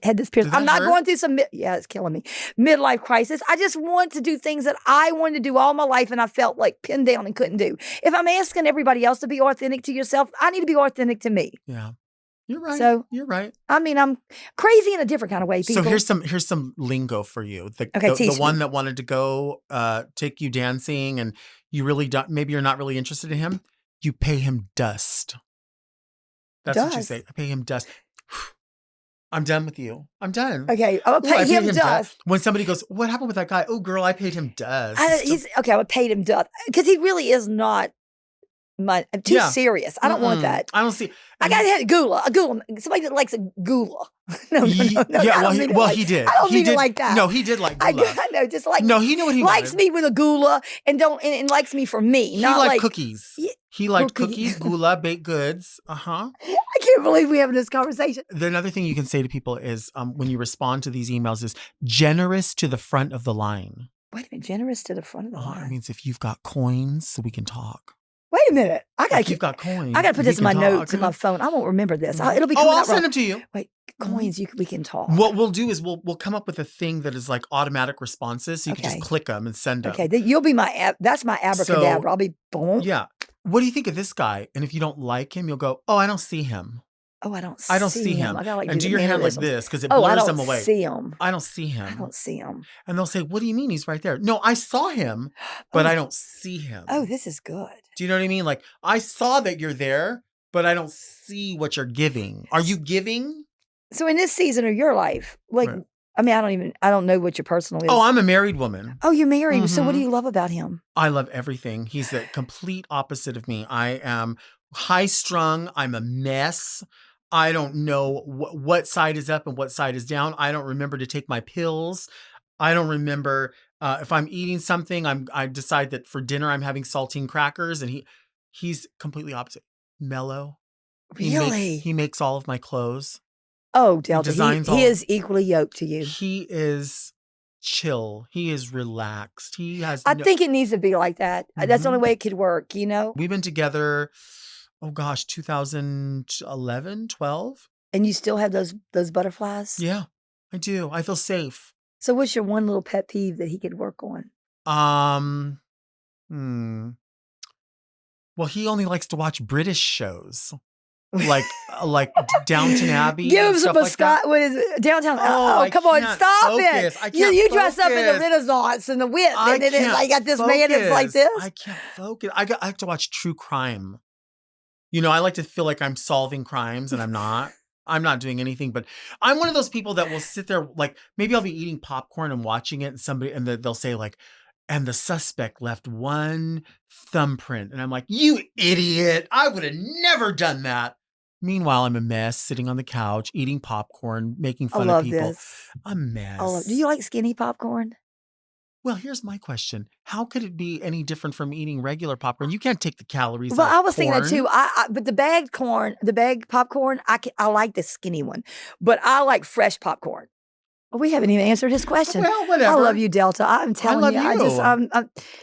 had this pierced. Did I'm that not hurt? going through some, yeah, it's killing me. Midlife crisis. I just want to do things that I wanted to do all my life and I felt like pinned down and couldn't do. If I'm asking everybody else to be authentic to yourself, I need to be authentic to me. Yeah. You're right. So- you're right. I mean, I'm crazy in a different kind of way, people. So here's some lingo for you. Okay, the teach one me. that wanted to go take you dancing and you really don't, maybe you're not really interested in him. You pay him dust. That's what you Dust? say. I pay him dust. I'm done with you. I'm done. Okay, I'm Ooh, going to I pay paid him dust. When somebody goes, what happened with that guy? Oh, girl, I paid him dust. Okay, I would pay him dust. Because he really is not too Yeah. serious. I don't want Mm-mm. that. I don't see. I got to have a gula. Somebody that likes a gula. No. Yeah, I don't mean it like- he did. I don't He mean did. it like that. No, he did like I gula. know, just like No, he knew what he likes wanted. me with a gula and likes me for me, He not liked like cookies. Yeah, He liked cookies. cookies, gula, baked goods. Uh-huh. I can't believe we're having this conversation. Another thing you can say to people is when you respond to these emails is generous to the front of the line. Wait a minute, generous to the front of the It line. means if you've got coins, so we can talk. Wait a minute, I If gotta you've keep. got coins, I gotta put we this in my can notes talk. in my phone. I won't remember this. It'll be Oh, coming I'll out send wrong. them to you. Wait, coins. We can talk. What we'll do is we'll come up with a thing that is like automatic responses, so you can Okay. just click them and send them. Okay, you'll be my. That's my abracadabra. I'll be boom. Yeah. What do you think of this guy? And if you don't like him, you'll go, "Oh, I don't see him. Oh, I don't. I don't see him." I gotta like And do the your hand like mannerism. this because it Oh, I blurs don't him away. see him. I don't see him. I don't see him. And they'll say, "What do you mean he's right there?" No, I saw him, but I don't see him. Oh, this is good. Do you know what I mean? Like I saw that you're there, but I don't see what you're giving. Are you giving? So in this season of your life, like, Right. I mean, I don't know what your personal is. Oh, I'm a married woman. Oh, you're married. So what do Mhm. you love about him? I love everything. He's the complete opposite of me. I am high strung. I'm a mess. I don't know what side is up and what side is down. I don't remember to take my pills. I don't remember if I'm eating something. I decide that for dinner I'm having saltine crackers, and he's completely opposite. Mellow. Really? He makes all of my clothes. Oh, Delta, designs he all- is equally yoked to you. He is chill. He is relaxed. He has I think it needs to be like that. That's the only Mhm. way it could work, you know? We've been together, oh gosh, 2011, 12? And you still have those butterflies? Yeah, I do. I feel safe. So what's your one little pet peeve that he could work on? Hmm. Well, he only likes to watch British shows. like Downton Abbey Give and him some stuff like that. What is it? Downtown? Oh, I come on, can't stop focus. I it! You can't dress up in the focus. Renaissance and the wit, I and then it's can't like got this man that's like focus. this. I can't focus. I like to watch true crime. You know, I like to feel like I'm solving crimes and I'm not. I'm not doing anything, but I'm one of those people that will sit there, like maybe I'll be eating popcorn and watching it and they'll say like, and the suspect left one thumbprint. And I'm like, you idiot. I would have never done that. Meanwhile, I'm a mess sitting on the couch, eating popcorn, making I fun love of people. this. A mess. Do you like skinny popcorn? Well, here's my question. How could it be any different from eating regular popcorn? You can't take the calories Well, out of I was thinking that too. corn. But the bagged corn, the bagged popcorn, I like the skinny one, but I like fresh popcorn. Well, we haven't even answered his question. Well, whatever. I love you, Delta. I'm telling love you. I just,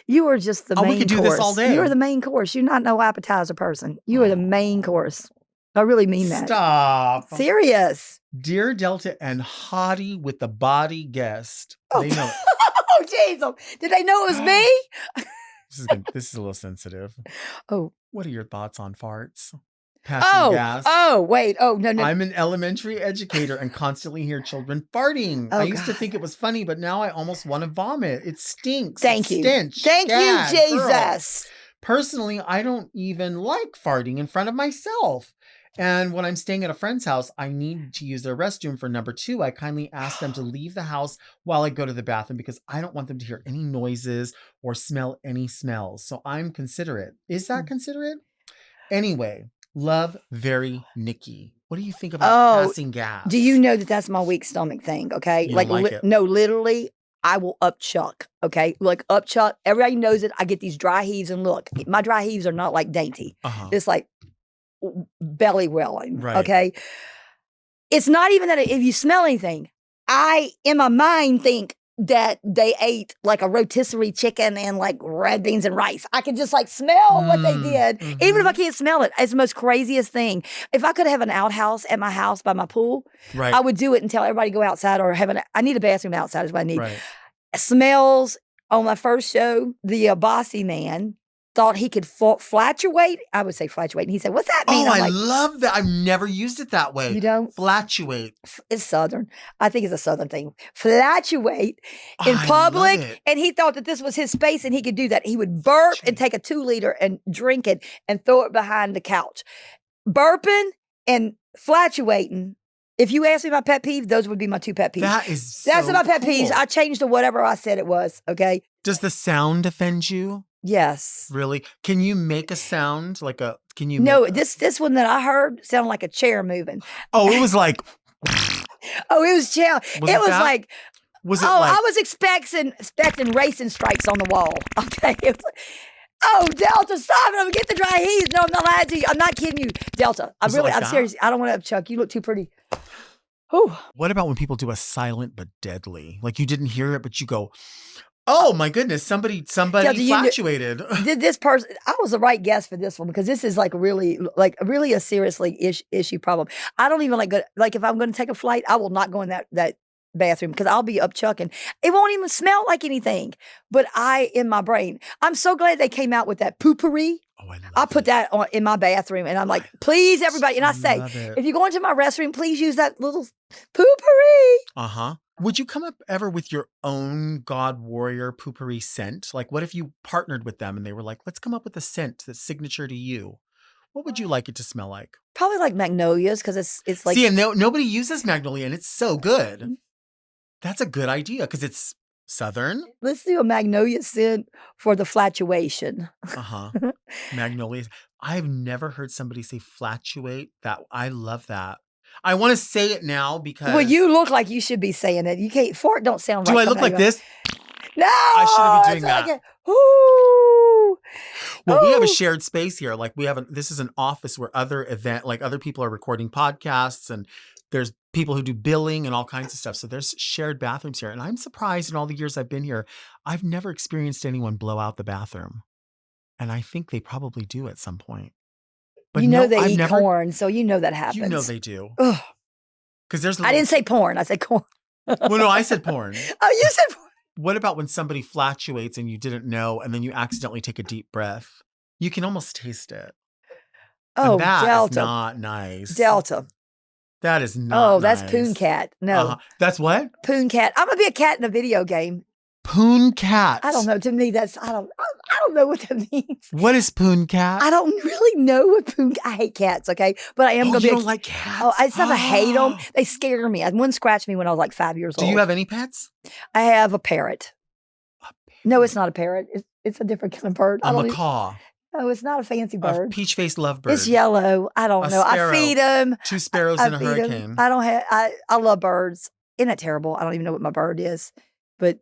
you. you are just the main course. We could do this all day. You are the main course. You're not no appetizer person. You are the main course. I really mean that. Stop. Serious. Dear Delta and haughty with the body guest. Oh. They know. Oh, jeez. Did they know it was me? This is a little sensitive. Oh. What are your thoughts on farts? Passing gas. Oh, wait. Oh, no. I'm an elementary educator and constantly hear children farting. Oh, I used to God. think it was funny, but now I almost want to vomit. It stinks. Thank you. Stench. Thank Gag, you, Jesus. Girl. Personally, I don't even like farting in front of myself. And when I'm staying at a friend's house, I need to use their restroom for number 2. I kindly ask them to leave the house while I go to the bathroom because I don't want them to hear any noises or smell any smells. So I'm considerate. Is that considerate? Anyway, love, very Nikki. What do you think about passing gas? Do you know that that's my weak stomach thing? Okay. You don't like it? No, literally. I will upchuck, okay? Like upchuck. Everybody knows it. I get these dry heaves, and look, my dry heaves are not like dainty. It's like belly welling, right. Okay? It's not even that if you smell anything, I, in my mind, think that they ate like a rotisserie chicken and like red beans and rice. I can just like smell what they did, even if I can't smell it. It's the most craziest thing. If I could have an outhouse at my house by my pool, right. I would do it and tell everybody to go outside or I need a bathroom outside is what I need. Right. Smells. On my first show, the bossy man thought he could flatulate. I would say flatulate. And he said, what's that mean? Oh, I'm I like, love that. I've never used it that way. You don't? Flatulate. It's Southern. I think it's a Southern thing. Flatulate in public. And he thought that this was his space and he could do that. He would burp and take a 2-liter and drink it and throw it behind the couch. Burping and flatulating. If you ask me my pet peeve, those would be my 2 pet peeves. That's my pet peeves. I changed to whatever I said it was. Okay. Does the sound offend you? Yes. Really? Can you make a sound like a? Can you? No, this one that I heard sounded like a chair moving. Oh, it was like. Oh, it was chair. It was like. Was it like? I was expecting racing stripes on the wall. Okay. Oh, Delta, stop it. I'm going to get the dry heat. No, I'm not lying to you. I'm not kidding you. Delta, I'm serious. I don't want to upchuck. You look too pretty. Whew. What about when people do a silent but deadly? Like you didn't hear it, but you go, oh my goodness, somebody Delta, flatulated. Did this person, I was the right guest for this one because this is like really a seriously issue problem. I don't even like if I'm going to take a flight, I will not go in that bathroom because I'll be upchucking. It won't even smell like anything. But in my brain, I'm so glad they came out with that poopery. Oh, I put that on in my bathroom, and I'm like, please, everybody. And I say, if you go into my restroom, please use that little poopery. Would you come up ever with your own God Warrior poopery scent? Like, what if you partnered with them and they were like, let's come up with a scent that's signature to you? What would you like it to smell like? Probably like magnolias because it's like. See, and nobody uses magnolia, and it's so good. That's a good idea because it's Southern. Let's do a magnolia scent for the flatulation. Magnolias. I've never heard somebody say flatulate. I love that. I want to say it now because. Well, you look like you should be saying it. You can't. Fart don't sound right. Do I look like this? No. I shouldn't be doing that. Like ooh. Well, we have a shared space here. Like this is an office where other people are recording podcasts and there's people who do billing and all kinds of stuff. So there's shared bathrooms here. And I'm surprised in all the years I've been here, I've never experienced anyone blow out the bathroom. And I think they probably do at some point. But you know no, they I've eat never, corn, so you know that happens. You know they do. Ugh. Because there's I didn't say porn. I said corn. Well, no, I said porn. Oh, you said porn. What about when somebody flatulates and you didn't know, and then you accidentally take a deep breath? You can almost taste it. Oh, and that Delta. is not nice. Delta. That is not Oh, that's nice. Poon Cat. No. That's what? Poon Cat. I'm going to be a cat in a video game. Poon Cat. I don't know. To me, I don't know what that means. What is Poon Cat? I don't really know what Poon. I hate cats. Okay, but I am going to be. You don't like cats? Oh, it's not. I hate them. They scare me. One scratched me when I was like 5 years old. Do you have any pets? I have a parrot. No, it's not a parrot. It's a different kind of bird. A macaw. Oh, it's not a fancy bird. A peach-faced lovebird. It's yellow. I don't know. Sparrow. I feed them. 2 sparrows in a hurricane. Them. I don't have. I love birds. Isn't that terrible? I don't even know what my bird is, but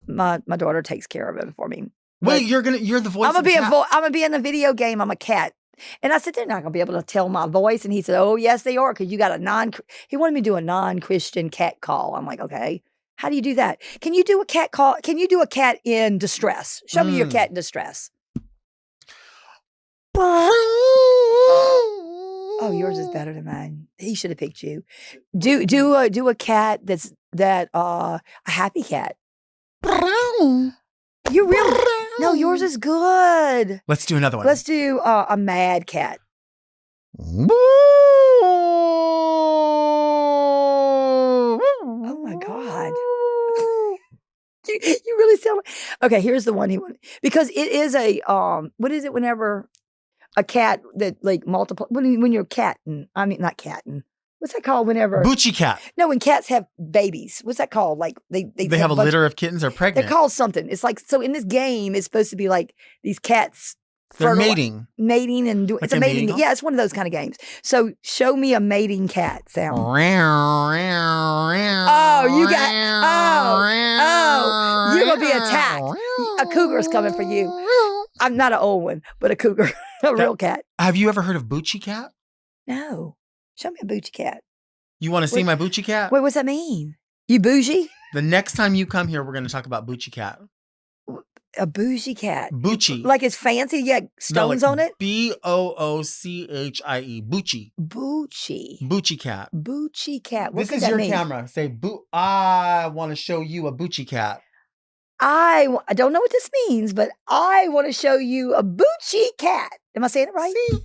my daughter takes care of it for me. Wait, you're the voice. I'm gonna be in a video game. I'm a cat. And I said, they're not gonna be able to tell my voice. And he said, oh yes, they are, because you got he wanted me to do a non-Christian cat call. I'm like, okay. How do you do that? Can you do a cat call? Can you do a cat in distress? Show me your cat in distress. Oh, yours is better than mine. He should have picked you. Do a cat a happy cat. You really? No, yours is good. Let's do another one. Let's do a mad cat. Oh my God. You really sound like, okay, here's the one he wanted. Because it is what is it whenever a cat that like multiple, when you're catting, I mean, not catting. What's that called whenever? Bucci cat. No, when cats have babies. What's that called? Like they have a litter of kittens or pregnant. They're called something. It's like, so in this game, it's supposed to be like these cats. They're mating. Mating and doing, it's a mating. Yeah, it's one of those kind of games. So show me a mating cat sound. Oh, you you're going to be attacked. A cougar's coming for you. I'm not an old one, but a cougar, a real cat. Have you ever heard of Bucci cat? No. Show me a Bucci cat. You want to see my Bucci cat? Wait, what's that mean? You bougie? The next time you come here, we're going to talk about Bucci cat. A bougie cat. Bucci. Like it's fancy, you got stones on it? Boochie. Bucci. Bucci. Bucci cat. Bucci cat. What this is your camera. Say, I want to show you a Bucci cat. I don't know what this means, but I want to show you a Bucci cat. Am I saying it right? See?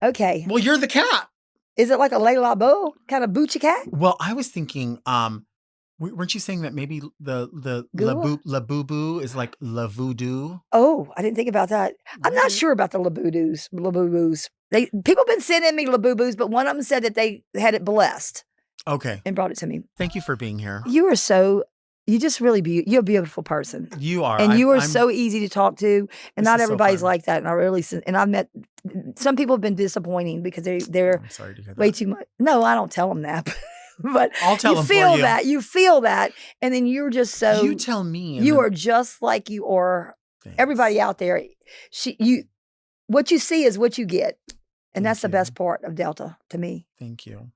Okay. Well, you're the cat. Is it like a Layla Beau kind of Bucci cat? Well, I was thinking, weren't you saying that maybe the la boo boo is like la voodoo? Oh, I didn't think about that. I'm not sure about the la boo boos. People have been sending me la boo boos, but one of them said that they had it blessed. Okay. And brought it to me. Thank you for being here. You just really you're a beautiful person. You are. And you are so easy to talk to. And not everybody's like that. And I've met, some people have been disappointing because they're I'm sorry to hear that. way too much. No, I don't tell them that. But I'll tell them feel for you. that. You feel that. And then you're just so. You tell me. You are just like you are. Thanks. Everybody out there. What you see is what you get. And that's the best part of Delta to me. Thank you.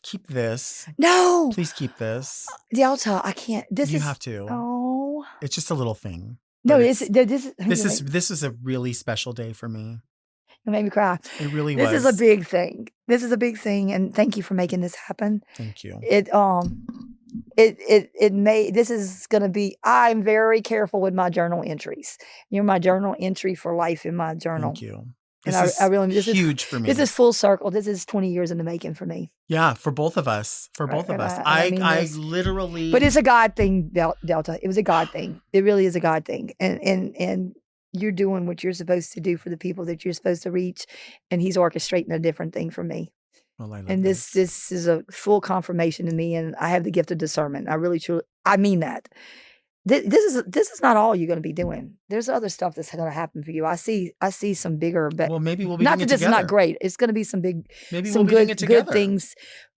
Keep this. No. Please keep this. Delta, I can't. You have to. Oh. It's just a little thing. No, this is a really special day for me. It made me cry. It really was. This is a big thing. This is a big thing, and thank you for making this happen. Thank you. This is going to be. I'm very careful with my journal entries. You're my journal entry for life in my journal. Thank you. And this is huge for me. This is full circle. This is 20 years in the making for me. Yeah, for both of us. I literally. But it's a God thing, Delta. It was a God thing. It really is a God thing, and you're doing what you're supposed to do for the people that you're supposed to reach, and He's orchestrating a different thing for me. Well, I love and this is a full confirmation to me, and I have the gift of discernment. I really, truly, I mean that. This is not all you're going to be doing. There's other stuff that's going to happen for you. I see some bigger. Well, maybe we'll be not doing that it this is not great. It's going to be some big, maybe some we'll be good things,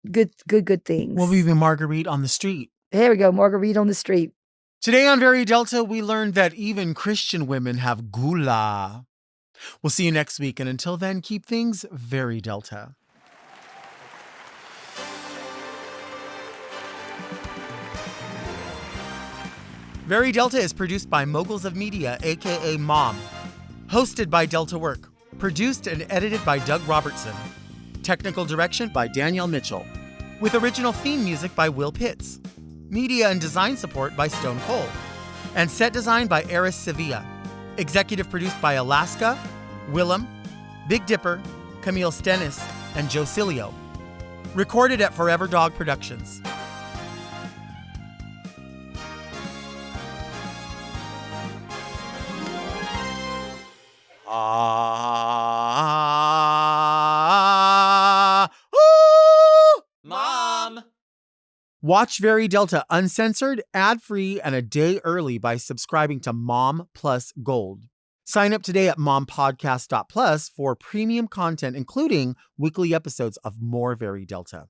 good things. We'll be Marguerite on the street. There we go, Marguerite on the street. Today on Very Delta, we learned that even Christian women have gula. We'll see you next week, and until then, keep things very Delta. Very Delta is produced by Moguls of Media, aka Mom. Hosted by Delta Work. Produced and edited by Doug Robertson. Technical direction by Danielle Mitchell. With original theme music by Will Pitts. Media and design support by Stone Cole. And set design by Eris Sevilla. Executive produced by Alaska, Willem, Big Dipper, Camille Stennis, and Joe Cilio. Recorded at Forever Dog Productions. Mom! Watch Very Delta uncensored, ad-free, and a day early by subscribing to Mom Plus Gold. Sign up today at mompodcast.plus for premium content, including weekly episodes of More Very Delta.